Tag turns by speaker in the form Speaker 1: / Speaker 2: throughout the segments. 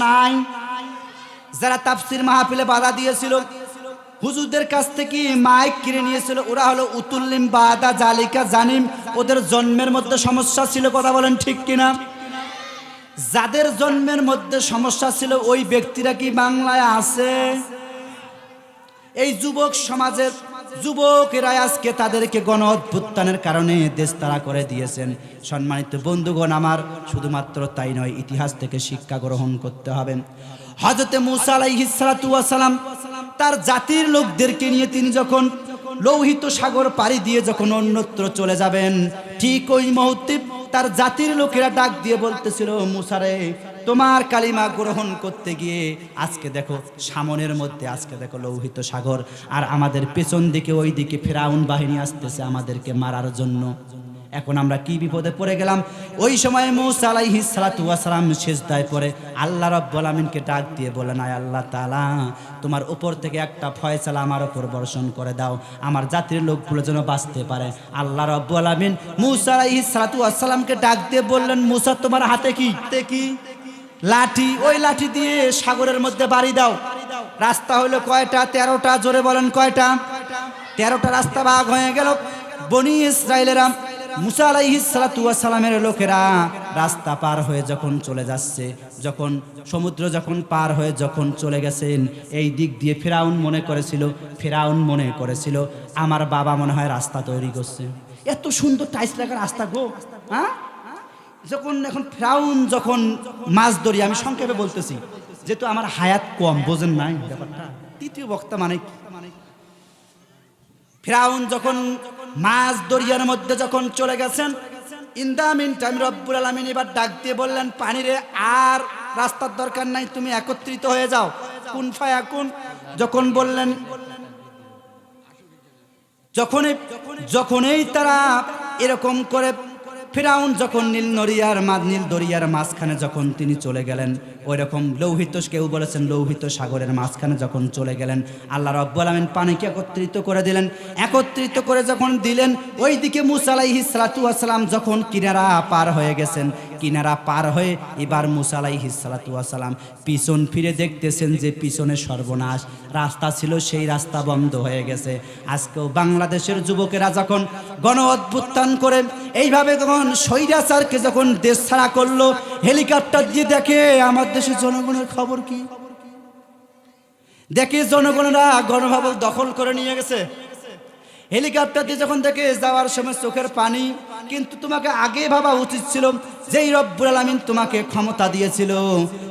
Speaker 1: নাই। যারা তাফসীর মাহফিলে বাধা দিয়েছিল, হুজুরদের কাছ থেকে মাইক কিনে নিয়েছিল, ওরা হলো উতুল্লিম বাদা জালিকা জানিম। ওদের জন্মের মধ্যে সমস্যা ছিল, কথা বলেন ঠিক কিনা? যাদের জন্মের মধ্যে সমস্যা ছিল ওই ব্যক্তিরা কি বাংলায় আছে? এই যুবক সমাজের যুবকেরা আজকে তাদেরকে গণ অভ্যুত্থানের কারণে দেশতাড়া করে দিয়েছেন। সম্মানিত বন্ধুগণ আমার, শুধুমাত্র তাই নয়, ইতিহাস থেকে শিক্ষা গ্রহণ করতে হবে। হযরতে মূসা আলাইহিস সালাতু ওয়াস সালাম তার জাতির লোকদেরকে নিয়ে তিনি যখন লোহিত সাগর পাড়ি দিয়ে যখন অন্যত্র চলে যাবেন, ঠিক ওই মুহূর্তে তার জাতির লোকেরা ডাক দিয়ে বলতেছিল, মূসা রে, তোমার কালিমা গ্রহণ করতে গিয়ে আজকে দেখো সামনের মধ্যে আজকে দেখো লোহিত সাগর, আর আমাদের পেছন দিকে ওই দিকে ফিরআউন বাহিনী আসতেছে আমাদেরকে মারার জন্য। এখন আমরা কি বিপদে পড়ে গেলাম। ওই সময় মূসা আলাইহিস সালাতু ওয়াস সালাম সিজদায় পড়ে আল্লাহ রাব্বুল আলামিনকে ডাক দিয়ে বলেন, আয় আল্লাহ তাআলা, তোমার উপর থেকে একটা ফয়সালা আমার উপর বর্ষণ করে দাও, আমার জাতির লোকগুলো যেন বাঁচতে পারে। আল্লাহ রাব্বুল আলামিন মূসা আলাইহিস সালাতু ওয়াস সালামকে ডাক দিয়ে বললেন, মূসা তোমার হাতে কি? লাঠি। ওই লাঠি দিয়ে সাগরের মধ্যে বাড়ি দাও। রাস্তা হলো কয়টা? 13টা। জোরে বলেন কয়টা? 13টা রাস্তা ভাগ হয়ে গেল। বনি ইসরাইলেরা মূসা আলাইহিস সালাতু ওয়াস সালামের লোকেরা রাস্তা পার হয়ে যখন চলে যাচ্ছে, যখন সমুদ্র যখন পার হয়ে যখন চলে গেছেন, এই দিক দিয়ে ফিরআউন মনে করেছিল আমার বাবা মনে হয় রাস্তা তৈরি করছে। এত সুন্দর টাইলস লাগা রাস্তা গো, হ্যাঁ? যখন এখন ফিরআউন যখন মাছ ধরি, আমি সংক্ষেপে বলতেছি যেহেতু আমার হায়াত কম, বোঝেন নাই ব্যাপারটা। তৃতীয় বক্তা মানে ফিরআউন যখন মাছ দরিয়ার মধ্যে যখন চলে গেছেন, ইন দা মিন টাইম রব্বুল আলামিন এবার ডাক দিয়ে বললেন, পানিরে আর রাস্তার দরকার নাই, তুমি একত্রিত হয়ে যাও। কুন ফায়াকুন যখন বললেন, যখনই তারা এরকম করে ফিরআউন যখন নীল দরিয়ার মাঝখানে যখন তিনি চলে গেলেন, ওই রকম লৌহিত, কেউ বলেছেন লৌহিত সাগরের মাঝখানে যখন চলে গেলেন, আল্লাহ রাব্বুল আলামিন পানিকে একত্রিত করে দিলেন। একত্রিত করে যখন দিলেন, ওইদিকে মূসা আলাইহিস সালাতু ওয়াস সালাম যখন কিনারা পার হয়ে গেছেন, কিনারা পার হয়ে এবার মূসা আলাইহিস সালাতু ওয়াস সালাম পিছন ফিরে দেখতেছেন যে পিছনে সর্বনাশ, রাস্তা ছিল সেই রাস্তা বন্ধ হয়ে গেছে। আজকেও বাংলাদেশের যুবকেরা যখন গণ অভ্যুত্থান করে এইভাবে যখন স্বৈরাচারকে যখন দেশ ছাড়া করলো, হেলিকপ্টার দিয়ে দেখে আমার দেশের জনগণের খবর কি, দেখে জনগণরা গণভবন দখল করে নিয়ে গেছে। হেলিকপ্টার দিয়ে যখন দেখে যাওয়ার সময় চোখের পানি। কিন্তু তোমাকে আগে ভাবা উচিত ছিল, যেই রব্বুল আলামিন তোমাকে ক্ষমতা দিয়েছিল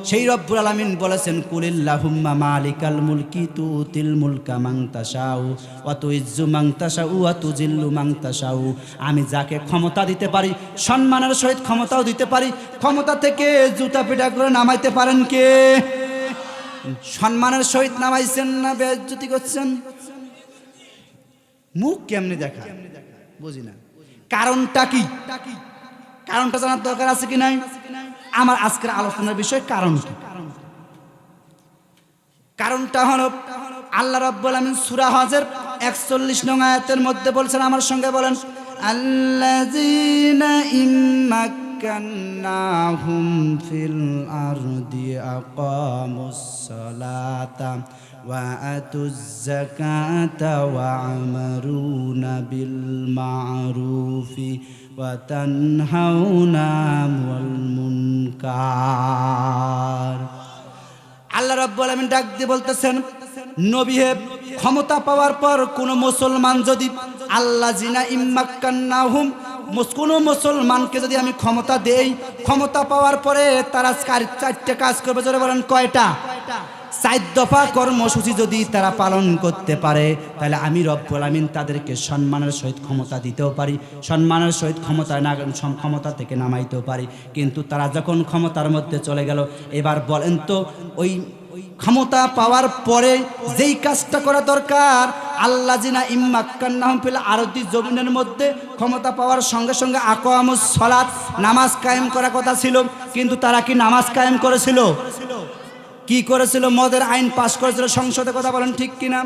Speaker 1: সেই রব্বুল আলামিন বলেছেন, কুলিল্লাহুম্মা মালিকাল মুলকি তুতিল মুলকা মান তাশাউ ওয়া তুইজ্জু মান তাশাউ ওয়া তুজিল্লু মান তাশাউ। আমি যাকে ক্ষমতা দিতে পারি সম্মানের সহিত ক্ষমতাও দিতে পারি। ক্ষমতা থেকে জুতা পিটা করে নামাইতে পারেন কে? সম্মানের সহিত নামাইছেন না বেইজ্জতি করছেন? মুখ কেমনে দেখা বুঝি না। কারণটা কি? কারণটা জানার দরকার আছে কি নাই? আমার আজকের আলোচনার বিষয় কারণ কি? কারণটা হলো আল্লাহ রাব্বুল আলামিন সূরা হজের 41 নং আয়াতের মধ্যে বলছেন, আমার সঙ্গে বলেন, আল্লাযীনা ইম্মাক্কান্নাহুম ফিল আরদি আকামুস সালাতা ওয়া আতুজ যাকাতা ওয়া আমারুনা বিল মা'রুফি ওয়া তানহাউনা আনিল মুনকার। আল্লাহ রাব্বুল আলামিন ডাক দিয়ে বলতেছেন, নবী হে, ক্ষমতা পাওয়ার পর কোন মুসলমান যদি আল্লাযিনা ইম্মাক্কান্নাহুম, কোন মুসলমানকে যদি আমি ক্ষমতা দেই, ক্ষমতা পাওয়ার পরে তারা 4টা কাজ করবে। জোরে বলেন কয়টা? 4 দফা কর্মসূচি যদি তারা পালন করতে পারে, তাহলে আমি রব্বুল আমিন তাদেরকে সম্মানের সহিত ক্ষমতা দিতেও পারি, সম্মানের সহিত ক্ষমতা থেকে নামাইতেও পারি। কিন্তু তারা যখন ক্ষমতার মধ্যে চলে গেল, এবার বলেন তো ওই ক্ষমতা পাওয়ার পরে যেই কাজটা করা দরকার, আল্লাযিনা ইম্মাক্কান্নাহুম ফিল আরদি, জমিনের মধ্যে ক্ষমতা পাওয়ার সঙ্গে সঙ্গে আকামুস সালাত, নামাজ কায়েম করার কথা ছিল। কিন্তু তারা কি নামাজ কায়েম করেছিল? কি করেছিল? মদের আইন পাশ করেছিল সংসদে, কথা বলেন ঠিক কিনা?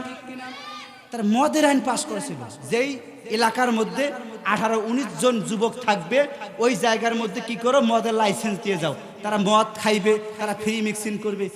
Speaker 1: তারা মদের আইন পাশ করেছিল। যেই এলাকার মধ্যে 18-19 জন যুবক থাকবে, ওই জায়গার মধ্যে কি করো, মদের লাইসেন্স দিয়ে যাও। তারা মদ খাইবে, তারা ফ্রি মিক্সিং করবে।